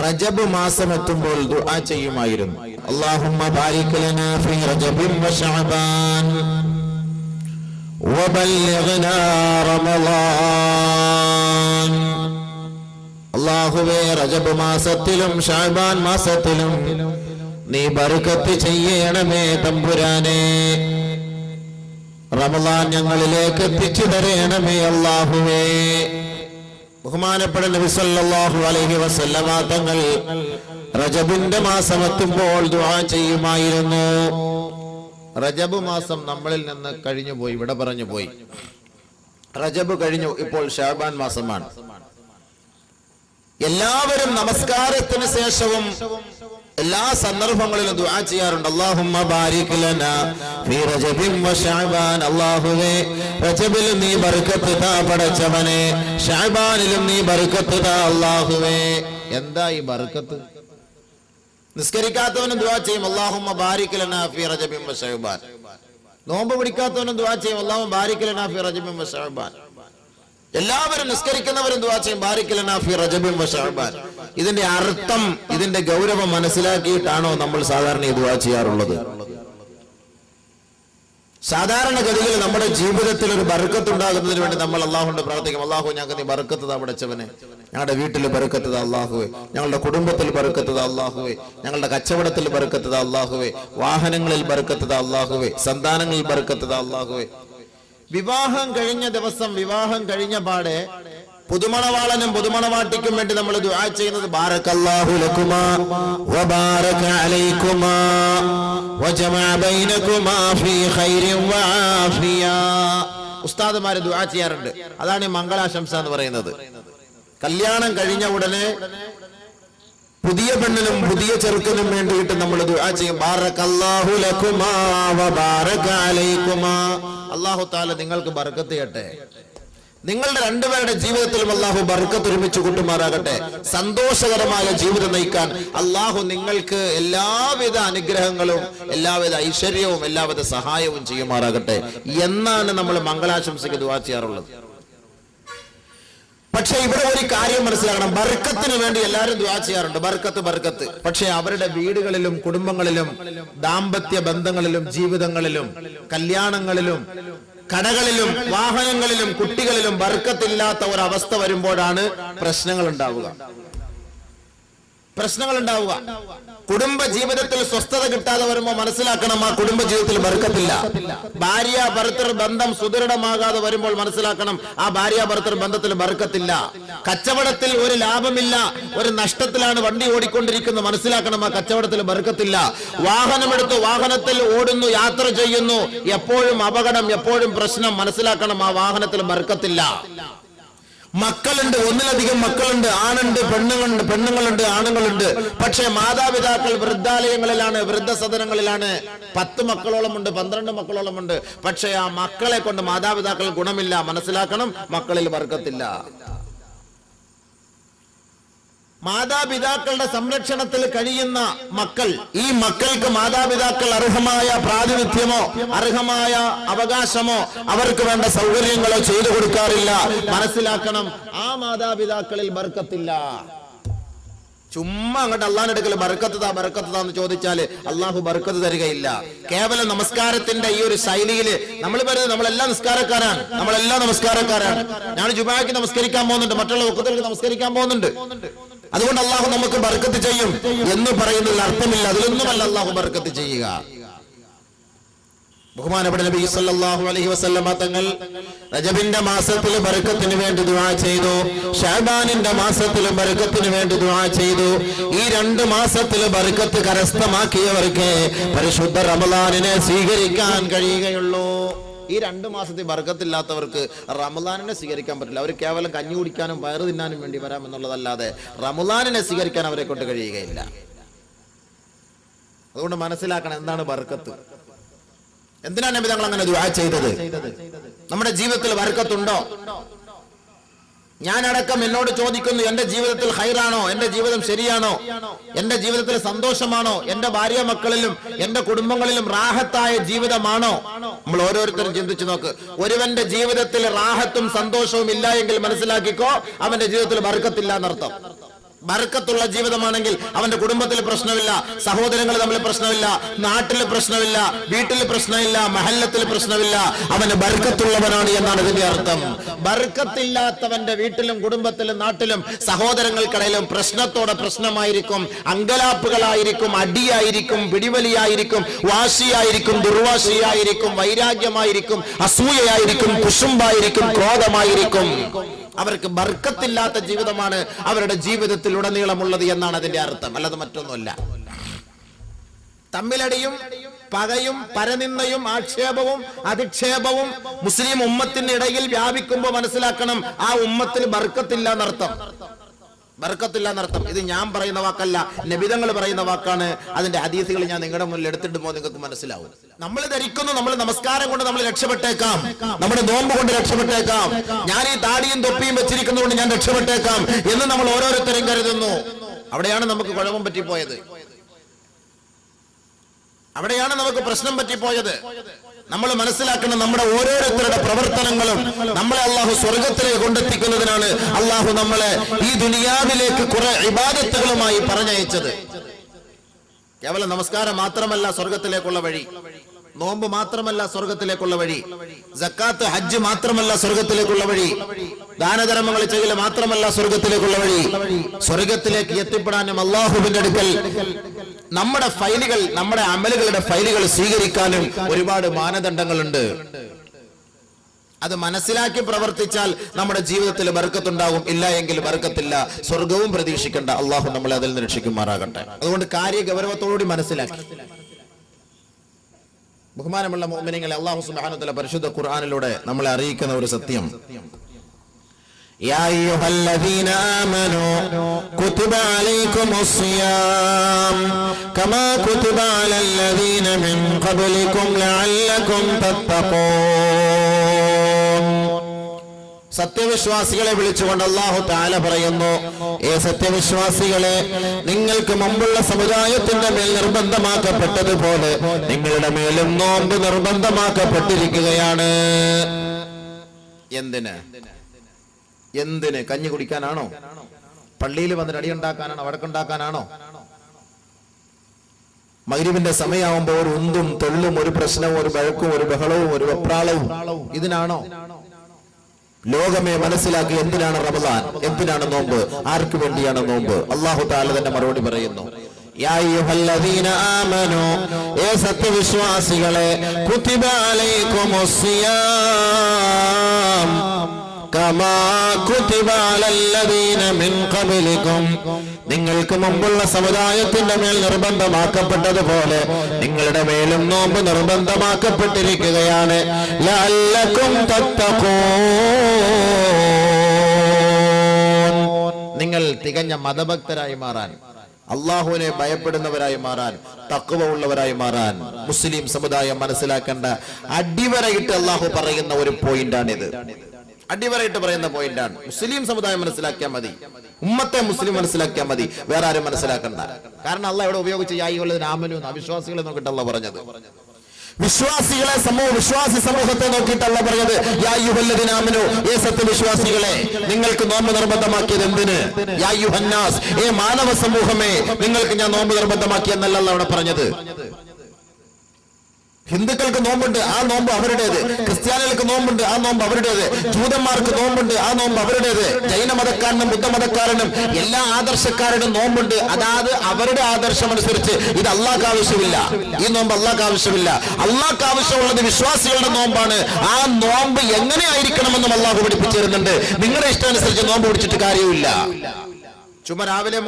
റജബ് മാസം എത്തുമ്പോൾ ദുആ ചെയ്യുമായിരുന്നു. അല്ലാഹുമ്മ ബാരിക് ലനാ ഫീ റജബിൻ വ ശഅബാൻ വബല്ലിഗ്നാ റമളാൻ. അല്ലാഹുവേ, റജബ് മാസത്തിലും ശഅബാൻ മാസത്തിലും നീ ബർക്കത്ത് ചെയ്യണമേ തമ്പുരാനേ. റമളാൻ ഞങ്ങളിലേക്ക് എത്തിച്ചു തരണമേ അല്ലാഹുവേ. ബഹുമാനപ്പെട്ട നബി സല്ലല്ലാഹു അലൈഹി വസല്ലമ തങ്ങൾ റജബിന്റെ മാസം എത്തുമ്പോൾ ദുആ ചെയ്യുമായിരുന്നു. റജബ് മാസം നമ്മളിൽ നിന്ന് കഴിഞ്ഞു പോയി, ഇവിടെ പറഞ്ഞു പോയി. റജബ് കഴിഞ്ഞു, ഇപ്പോൾ ശഅബാൻ മാസമാണ്. എല്ലാവരും നമസ്കാരത്തിന് ശേഷവും എല്ലാ സന്ദർഭങ്ങളിലും ദുആ ചെയ്യാറുണ്ട്. അല്ലാഹുമ്മ ബാരിക് ലനാ ഫീ റജബിൻ വ ശഅബാൻ. അല്ലാഹുവേ, റജബിലും നീ ബർക്കത്ത് താ പടച്ചവനെ, ശഅബാനിലും നീ ബർക്കത്ത് താ അല്ലാഹുവേ. എന്താ ഈ ബർക്കത്ത്? നിസ്കരിക്കാത്തവനും ദുആ ചെയ്യും അല്ലാഹുമ്മ ബാരിക് ലനാ ഫീ റജബിൻ വ ശഅബാൻ. നോമ്പ് പിടിക്കാത്തവനും ദുആ ചെയ്യും അല്ലാഹുമ്മ ബാരിക് ലനാ ഫീ റജബിൻ വ ശഅബാൻ. എല്ലാവരും നിസ്കരിക്കുന്നവരും ദുആ ചെയ്യും ബാരിക് ലനാ ഫീ റജബിൻ വ ശഅബാൻ. ഇതിന്റെ അർത്ഥം, ഇതിന്റെ ഗൗരവം മനസ്സിലാക്കിയിട്ടാണോ നമ്മൾ സാധാരണ ഈ ദുആ ചെയ്യാറുള്ളത്? സാധാരണഗതിയിൽ നമ്മുടെ ജീവിതത്തിൽ ഒരു ബർക്കത്ത് ഉണ്ടാകുന്നതിന് വേണ്ടി നമ്മൾ അല്ലാഹുവിനോട് പ്രാർത്ഥിക്കും. അല്ലാഹു, ഞങ്ങൾക്ക് നീ ബർക്കത്ത് താ പടച്ചവനെ, ഞങ്ങളുടെ വീട്ടിൽ ബർക്കത്ത് താ അല്ലാഹുവേ, ഞങ്ങളുടെ കുടുംബത്തിൽ ബർക്കത്ത് താ അല്ലാഹുവേ, ഞങ്ങളുടെ കച്ചവടത്തിൽ ബർക്കത്ത് താ അല്ലാഹുവേ, വാഹനങ്ങളിൽ ബർക്കത്ത് താ അല്ലാഹുവേ, സന്താനങ്ങളിൽ ബർക്കത്ത് താ അല്ലാഹുവേ. വിവാഹം കഴിഞ്ഞ ദിവസം, വിവാഹം കഴിഞ്ഞ പാടെ പുതുമണവാളനും പുതുമണവാട്ടിക്കും വേണ്ടി നമ്മൾ ദുആ ചെയ്യുന്നത് ബാറകല്ലാഹു ലക്കുമാ വബാറക അലൈക്കുമാ വജമഅ ബൈനകുമാ ഫീ ഖൈരിൻ വആഫിയ. ഉസ്താദുമാർ ദുആ ചെയ്യാറുണ്ട്. അതാണ് ഈ മംഗളാശംസ എന്ന് പറയുന്നത്. കല്യാണം കഴിഞ്ഞ ഉടനെ പുതിയ പെണ്ണിനും പുതിയ ചെറുക്കനും വേണ്ടിയിട്ട് നമ്മൾ ദുആ ചെയ്യും. ബാറകല്ലാഹു ലക്കുമാ വബാറക അലൈക്കുമാ. അല്ലാഹു തആല നിങ്ങൾക്ക് ബർക്കത്ത് ചെയ്യട്ടെ. നിങ്ങളുടെ രണ്ടുപേരുടെ ജീവിതത്തിലും അല്ലാഹു ബർക്കത്ത് ഒരുമിച്ച് കൂട്ടുമാറാകട്ടെ. സന്തോഷകരമായ ജീവിതം നയിക്കാൻ അല്ലാഹു നിങ്ങൾക്ക് എല്ലാവിധ അനുഗ്രഹങ്ങളും എല്ലാവിധ ഐശ്വര്യവും എല്ലാവിധ സഹായവും ചെയ്യുമാറാകട്ടെ എന്നാണ് നമ്മൾ മംഗളാശംസയ്ക്ക് ദുആ ചെയ്യാറുള്ളത്. പക്ഷെ ഇവിടെ ഒരു കാര്യം മനസ്സിലാക്കണം. ബർക്കത്തിന് വേണ്ടി എല്ലാവരും ദുആ ചെയ്യാറുണ്ട്, ബർക്കത്ത് ബർക്കത്ത്. പക്ഷെ അവരുടെ വീടുകളിലും കുടുംബങ്ങളിലും ദാമ്പത്യ ബന്ധങ്ങളിലും ജീവിതങ്ങളിലും കല്യാണങ്ങളിലും കടകളിലും വാഹനങ്ങളിലും കുട്ടികളിലും ബർക്കത്തില്ലാത്ത ഒരവസ്ഥ വരുമ്പോഴാണ് പ്രശ്നങ്ങൾ ഉണ്ടാവുക. കുടുംബ ജീവിതത്തിൽ സ്വസ്ഥത കിട്ടാതെ വരുമ്പോൾ മനസ്സിലാക്കണം, ആ കുടുംബ ജീവിതത്തിൽ ബർക്കത്തില്ല. ഭാര്യ ഭർത്തൃ ബന്ധം സുദൃഢമാകാതെ വരുമ്പോൾ മനസ്സിലാക്കണം, ആ ഭാര്യ ഭർത്തൃ ബന്ധത്തിൽ ബർക്കത്തില്ല. കച്ചവടത്തിൽ ഒരു ലാഭമില്ല, ഒരു നഷ്ടത്തിലാണ് വണ്ടി ഓടിക്കൊണ്ടിരിക്കുന്നത്, മനസ്സിലാക്കണം, ആ കച്ചവടത്തിൽ ബർക്കത്തില്ല. വാഹനമെടുത്ത് വാഹനത്തിൽ ഓടുന്നു, യാത്ര ചെയ്യുന്നു, എപ്പോഴും അപകടം, എപ്പോഴും പ്രശ്നം, മനസ്സിലാക്കണം, ആ വാഹനത്തിൽ ബർക്കത്തില്ല. മക്കളുണ്ട്, ഒന്നിലധികം മക്കളുണ്ട്, ആണുണ്ട്, പെണ്ണുങ്ങളുണ്ട്, ആണുങ്ങളുണ്ട്. പക്ഷെ മാതാപിതാക്കൾ വൃദ്ധാലയങ്ങളിലാണ്, വൃദ്ധസദനങ്ങളിലാണ്. 10 മക്കളോളമുണ്ട്, 12 മക്കളോളമുണ്ട്. പക്ഷെ ആ മക്കളെ കൊണ്ട് മാതാപിതാക്കൾ ഗുണമില്ല, മനസ്സിലാക്കണം, മക്കളിൽ ബർക്കത്തില്ല. മാതാപിതാക്കളുടെ സംരക്ഷണത്തിൽ കഴിയുന്ന മക്കൾ, ഈ മക്കൾക്ക് മാതാപിതാക്കൾ അർഹമായ പ്രാതിനിധ്യമോ അർഹമായ അവകാശമോ അവർക്ക് വേണ്ട സൗകര്യങ്ങളോ ചെയ്തു കൊടുക്കാറില്ല, മനസ്സിലാക്കണം, ആ മാതാപിതാക്കളിൽ ബർക്കത്തില്ല. ചുമ്മാ അങ്ങോട്ട് അള്ളാഹിന്റെ അടുക്കൽ ബർക്കത്ത് താ എന്ന് ചോദിച്ചാല് അള്ളാഹു ബർക്കത്ത് തരികയില്ല. കേവലം നമസ്കാരത്തിന്റെ ഈ ഒരു ശൈലിയിൽ നമ്മൾ പറയുന്നത് നമ്മളെല്ലാം നമസ്കാരക്കാരാണ്. ഞാൻ ജുമാക്ക് നമസ്കരിക്കാൻ പോകുന്നുണ്ട്, മറ്റുള്ള വഖ്തുകൾക്ക് നമസ്കരിക്കാൻ പോകുന്നുണ്ട്, അതുകൊണ്ട് അള്ളാഹു നമുക്ക് ബർക്കത്ത് ചെയ്യും എന്ന് പറയുന്നതിൽ അർത്ഥമില്ല. അതിലൊന്നുമല്ല അള്ളാഹു ബർക്കത്ത് ചെയ്യുക. ബഹുമാനപ്പെട്ട നബി സല്ലല്ലാഹു അലൈഹി വസല്ലമ തങ്ങൾ റജബിന്റെ മാസത്തിൽ ബർക്കത്തിന് വേണ്ടി ദുആ ചെയ്തു, ശഅബാനിന്റെ മാസത്തിൽ ബർക്കത്തിന് വേണ്ടി ദുആ ചെയ്തു. ഈ 2 മാസത്തിൽ ബർക്കത്ത് കരസ്ഥമാക്കിയവർക്ക് പരിശുദ്ധ റമളാനിനെ സ്വീകരിക്കാൻ കഴിയുകയുള്ളൂ. ഈ 2 മാസത്തിൽ ബർക്കത്തില്ലാത്തവർക്ക് റമളാനിനെ സ്വീകരിക്കാൻ പറ്റില്ല. അവർ കേവലം കഞ്ഞി കുടിക്കാനും വയറ് തിന്നാനും വേണ്ടി വരാമെന്നുള്ളതല്ലാതെ റമളാനിനെ സ്വീകരിക്കാൻ അവരെ കൊണ്ട് കഴിയുകയില്ല. അതുകൊണ്ട് മനസ്സിലാക്കണം എന്താണ് ബർക്കത്ത്. എന്തിനാണ് നബി തങ്ങൾ അങ്ങനെ ദുആ ചെയ്തത്? നമ്മുടെ ജീവിതത്തിൽ ബർക്കത്തുണ്ടോ? ഞാനടക്കം എന്നോട് ചോദിക്കുന്നു, എന്റെ ജീവിതത്തിൽ ഖൈറാണോ? എന്റെ ജീവിതം ശരിയാണോ? എന്റെ ജീവിതത്തിൽ സന്തോഷമാണോ? എന്റെ ഭാര്യ മക്കളിലും എന്റെ കുടുംബങ്ങളിലും റാഹത്തായ ജീവിതമാണോ? നമ്മൾ ഓരോരുത്തരും ചിന്തിച്ചു നോക്ക്. ഒരുവന്റെ ജീവിതത്തിൽ റാഹത്തും സന്തോഷവും ഇല്ല എങ്കിൽ മനസ്സിലാക്കിക്കോ, അവന്റെ ജീവിതത്തിൽ ബർക്കത്തില്ല എന്നർത്ഥം. ബർക്കത്തുള്ള ജീവിതമാണെങ്കിൽ അവന്റെ കുടുംബത്തിൽ പ്രശ്നമില്ല, സഹോദരങ്ങൾ തമ്മിൽ പ്രശ്നമില്ല, നാട്ടിൽ പ്രശ്നമില്ല, വീട്ടിൽ പ്രശ്നമില്ല, മഹല്ലത്തിൽ പ്രശ്നമില്ല. അവന് ബർക്കത്തുള്ളവനാണ് എന്നാണ് ഇതിന്റെ അർത്ഥം. ബർക്കത്തില്ലാത്തവന്റെ വീട്ടിലും കുടുംബത്തിലും നാട്ടിലും സഹോദരങ്ങൾക്കിടയിലും പ്രശ്നത്തോടെ പ്രശ്നമായിരിക്കും, അങ്കലാപ്പുകളായിരിക്കും, അടിയായിരിക്കും, പിടിവലിയായിരിക്കും, വാശിയായിരിക്കും, ദുർവാശിയായിരിക്കും, വൈരാഗ്യമായിരിക്കും, അസൂയയായിരിക്കും, കുശുമ്പായിരിക്കും, ക്രോധമായിരിക്കും. അവർക്ക് ബർക്കത്തില്ലാത്ത ജീവിതമാണ് അവരുടെ ജീവിതത്തിൽ ഉടനീളമുള്ളത് എന്നാണ് അതിന്റെ അർത്ഥം, അല്ലാതെ മറ്റൊന്നുമല്ല. തമ്മിലടിയും പകയും പരനിന്ദയും ആക്ഷേപവും അധിക്ഷേപവും മുസ്ലിം ഉമ്മത്തിന്റെ ഇടയിൽ വ്യാപിക്കുമ്പോൾ മനസ്സിലാക്കണം, ആ ഉമ്മത്തിൽ ബർക്കത്തില്ല എന്നർത്ഥം. ബർക്കത്തില്ല എന്നർത്ഥം. ഇത് ഞാൻ പറയുന്ന വാക്കല്ല, നബിതങ്ങൾ പറയുന്ന വാക്കാണ്. അതിന്റെ ഹദീസുകൾ ഞാൻ നിങ്ങളുടെ മുന്നിൽ എടുത്തിട്ട് പോകുമ്പോൾ നിങ്ങൾക്ക് മനസ്സിലാവും. നമ്മൾ ധരിക്കുന്നു നമ്മൾ നമസ്കാരം കൊണ്ട് നമ്മൾ രക്ഷപ്പെട്ടേക്കാം, നമ്മുടെ നോമ്പ് കൊണ്ട് രക്ഷപ്പെട്ടേക്കാം, ഞാൻ ഈ താടിയും തൊപ്പിയും വെച്ചിരിക്കുന്നതുകൊണ്ട് ഞാൻ രക്ഷപ്പെട്ടേക്കാം എന്ന് നമ്മൾ ഓരോരുത്തരും കരുതുന്നു. അവിടെയാണ് നമുക്ക് കുഴപ്പം പറ്റിപ്പോയത്, അവിടെയാണ് നമുക്ക് പ്രശ്നം പറ്റിപ്പോയത്. നമ്മൾ മനസ്സിലാക്കണം, നമ്മുടെ ഓരോരുത്തരുടെ പ്രവർത്തനങ്ങളും നമ്മളെ അള്ളാഹു സ്വർഗത്തിലേക്ക് കൊണ്ടെത്തിക്കുന്നതിനാണ് അള്ളാഹു നമ്മളെ ഈ ദുനിയാവിലേക്ക് കുറെ ഇബാദത്തുകളുമായി പറഞ്ഞയച്ചത്. കേവലം നമസ്കാരം മാത്രമല്ല സ്വർഗത്തിലേക്കുള്ള വഴി, നോമ്പ് മാത്രമല്ല സ്വർഗത്തിലേക്കുള്ള വഴി, സക്കാത്ത് ഹജ്ജ് മാത്രമല്ല സ്വർഗത്തിലേക്കുള്ള വഴി, ദാനധർമ്മങ്ങൾ ചെയ്യൽ മാത്രമല്ല സ്വർഗത്തിലേക്കുള്ള വഴി. സ്വർഗത്തിലേക്ക് എത്തിപ്പെടാനും അള്ളാഹുവിന്റെ അടുക്കൽ നമ്മുടെ ഫയലുകൾ, നമ്മുടെ അമലുകളുടെ ഫയലുകൾ സ്വീകരിക്കാനും ഒരുപാട് മാനദണ്ഡങ്ങളുണ്ട്. അത് മനസ്സിലാക്കി പ്രവർത്തിച്ചാൽ നമ്മുടെ ജീവിതത്തിൽ ബർക്കത്തുണ്ടാകും, ഇല്ല എങ്കിൽ ബർക്കത്തില്ല. സ്വർഗവും പ്രതീക്ഷിക്കേണ്ട, അള്ളാഹു നമ്മളെ അതിൽ നിന്ന് രക്ഷിക്കുമാറാകട്ടെ. അതുകൊണ്ട് കാര്യ ഗൗരവത്തോടുകൂടി മനസ്സിലാക്കി ബഹുമാനമുള്ള മുഅ്മിനീങ്ങളെ, അല്ലാഹു സുബ്ഹാനഹു വ തആല പരിശുദ്ധ ഖുർആനിലൂടെ നമ്മളെ അറിയിക്കുന്ന ഒരു സത്യം, യാ അയ്യുഹല്ലദീന ആമനൂ കുതിബ അലൈക്കുമുസ്സിയാം കമാ കുതിബ അലല്ലദീന മിൻ ഖബ്ലികും ലഅല്ലകും തത്തഖൂൻ. സത്യവിശ്വാസികളെ വിളിച്ചുകൊണ്ട് അല്ലാഹു തആല പറയുന്നു, ഏ സത്യവിശ്വാസികളെ, നിങ്ങൾക്ക് മുമ്പുള്ള സമുദായത്തിന്റെ മേൽ നിർബന്ധമാക്കപ്പെട്ടതുപോലെ നിങ്ങളുടെ മേലും നോമ്പ് നിർബന്ധമാക്കപ്പെട്ടിരിക്കുകയാണ്. എന്തിന്? കഞ്ഞി കുടിക്കാനാണോ? പള്ളിയിൽ വന്നിട്ട് അടിയുണ്ടാക്കാനാണോ? വടക്കുണ്ടാക്കാനാണോ? മഗ്‌രിബിന്റെ സമയമാകുമ്പോൾ ഒരു ഉന്തും തൊള്ളും, ഒരു പ്രശ്നവും, ഒരു വഴക്കും, ഒരു ബഹളവും, ഒരു വെപ്രാളവും, ഇതിനാണോ? ലോകമേ മനസ്സിലാക്കി, എന്തിനാണ് റമദാൻ, എന്തിനാണ് നോമ്പ്, ആർക്ക് വേണ്ടിയാണ് നോമ്പ്? അല്ലാഹു തആല തന്നെ മറുപടി പറയുന്നു, യാ അയ്യുഹല്ലദീന ആമനൂ, ഏ സത്യവിശ്വാസികളെ, കുതിബ അലൈക്കുമുസ്സിയാം കമാ കുതിബ അലല്ലദീന മിൻ ഖബ്ലികും, നിങ്ങൾക്ക് മുമ്പുള്ള സമുദായത്തിന്റെ മേൽ നിർബന്ധമാക്കപ്പെട്ടതുപോലെ നിങ്ങളുടെ മേലും നോമ്പ് നിർബന്ധമാക്കപ്പെട്ടിരിക്കുകയാണ്. ലഅല്ലകും തത്തഖൂൻ, നിങ്ങൾ തികഞ്ഞ മതഭക്തരായി മാറാൻ, അള്ളാഹുവിനെ ഭയപ്പെടുന്നവരായി മാറാൻ, തഖ്വ ഉള്ളവരായി മാറാൻ മുസ്ലിം സമുദായം മനസ്സിലാക്കേണ്ട അടിവരയിട്ട് അള്ളാഹു പറയുന്ന ഒരു പോയിന്റാണിത്. അടിവരയിട്ട് പറയുന്ന പോയിന്റാണ്. മുസ്ലിം സമുദായം മനസ്സിലാക്കിയാൽ മതി, ഉമ്മത്തെ മുസ്ലിം മനസ്സിലാക്കിയാൽ മതി, വേറെ ആരും മനസ്സിലാക്കണ്ട. കാരണം അള്ളാഹ് ഇവിടെ ഉപയോഗിച്ച് ആമനു അവിശ്വാസികളെ നോക്കിയിട്ടല്ല പറഞ്ഞത്, വിശ്വാസികളെ വിശ്വാസി സമൂഹത്തെ നോക്കിയിട്ടല്ല പറഞ്ഞത്. യാ അയ്യുഹല്ലദീന ആമനു, ഏ സത്യവിശ്വാസികളെ, നിങ്ങൾക്ക് നോമ്പ് നിർബന്ധമാക്കിയത് എന്തിന്? യാ അയ്യുഹന്നാസ്, ഏ മാനവ സമൂഹമേ, നിങ്ങൾക്ക് ഞാൻ നോമ്പ് നിർബന്ധമാക്കിയെന്നല്ല അവിടെ പറഞ്ഞത്. ഹിന്ദുക്കൾക്ക് നോമ്പുണ്ട്, ആ നോമ്പ് അവരുടേത്. ക്രിസ്ത്യാനികൾക്ക് നോമ്പുണ്ട്, ആ നോമ്പ് അവരുടേത്. ജൂതന്മാർക്ക് നോമ്പുണ്ട്, ആ നോമ്പ് അവരുടേത്. ജൈന മതക്കാരനും ബുദ്ധമതക്കാരനും എല്ലാ ആദർശക്കാരനും നോമ്പുണ്ട്, അതായത് അവരുടെ ആദർശം അനുസരിച്ച്. ഇത് അള്ളാഹ്ക്ക് ആവശ്യമില്ല, ഈ നോമ്പ് അള്ളാഹ്ക്ക് ആവശ്യമില്ല. അള്ളാഹ്ക്ക് ആവശ്യമുള്ളത് വിശ്വാസികളുടെ നോമ്പാണ്. ആ നോമ്പ് എങ്ങനെ ആയിരിക്കണമെന്നും അള്ളാഹു പഠിപ്പിച്ചു തരുന്നുണ്ട്. നിങ്ങളുടെ ഇഷ്ടാനുസരിച്ച് നോമ്പ് പിടിച്ചിട്ട് കാര്യമില്ല. ചുമ രാവിലെ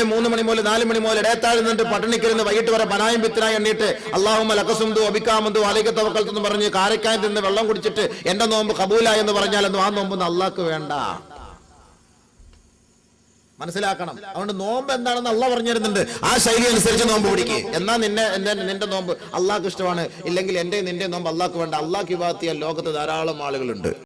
3 മണി മുതൽ 4 മണി മുതൽ ഇടയത്താഴ് നിന്നിട്ട് പട്ടിണിക്കിരുന്ന് വൈകിട്ട് വരെ പനായും പിത്തനായി എണ്ണീട്ട് അല്ലാഹുമ്മ ലകസുംദു അബികാമന്തു അലൈക തവക്കൽതു എന്ന് പറഞ്ഞ് കാരക്കായം തിന്ന് വെള്ളം കുടിച്ചിട്ട് എന്റെ നോമ്പ് കബൂലായി എന്ന് പറഞ്ഞാലൊന്നും ആ നോമ്പൊന്നും അള്ളാഹ്ക്ക് വേണ്ട. മനസ്സിലാക്കണം. അതുകൊണ്ട് നോമ്പ് എന്താണെന്ന് അള്ളാഹ് പറഞ്ഞു തരുന്നുണ്ട്. ആ ശൈലി അനുസരിച്ച് നോമ്പ് പിടിക്കുക. എന്നാ നിന്റെ നോമ്പ് അള്ളാഹ്ക്ക് ഇഷ്ടമാണ്, ഇല്ലെങ്കിൽ എന്റെ നിന്റെ നോമ്പ് അള്ളാഹ്ക്ക് വേണ്ട. അള്ളാഹ്ക്ക് ഇബാദത്ത് ചെയ്യാൻ ലോകത്ത് ധാരാളം ആളുകളുണ്ട്.